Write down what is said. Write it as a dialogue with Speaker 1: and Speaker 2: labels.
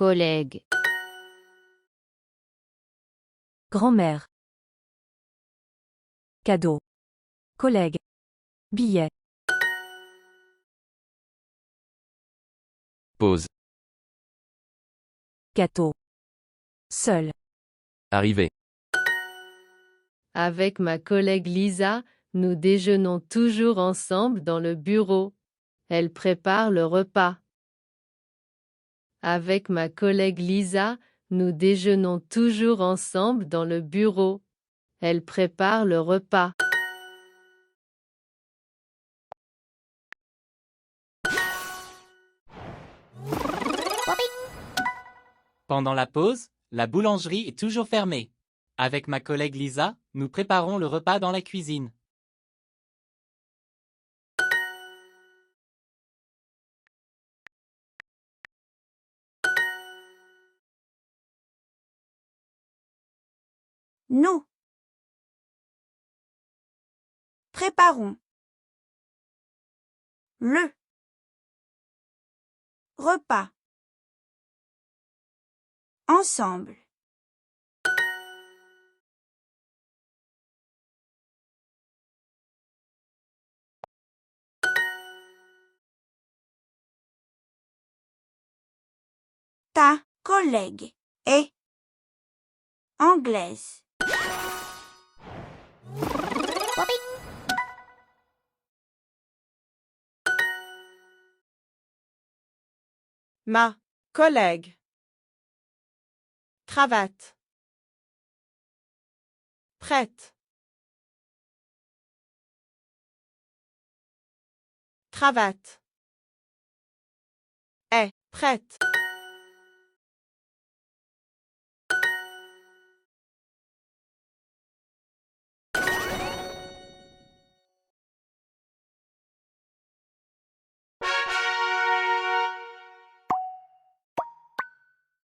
Speaker 1: collègue,
Speaker 2: Grand-mère. Cadeau. Collègue. Billet.
Speaker 3: Pause.
Speaker 2: Gâteau. Seul.
Speaker 3: Arrivée.
Speaker 1: avec ma collègue Lisa, nous déjeunons toujours ensemble dans le bureau. Elle prépare le repas. Avec ma collègue Lisa, nous déjeunons toujours ensemble dans le bureau. Elle prépare le repas.
Speaker 4: Pendant la pause, la boulangerie est toujours fermée. Avec ma collègue Lisa, nous préparons le repas dans la cuisine.
Speaker 5: Nous préparons le repas ensemble. Ta collègue est anglaise.
Speaker 6: Ma collègue. Cravate. Prête. Cravate. Est prête.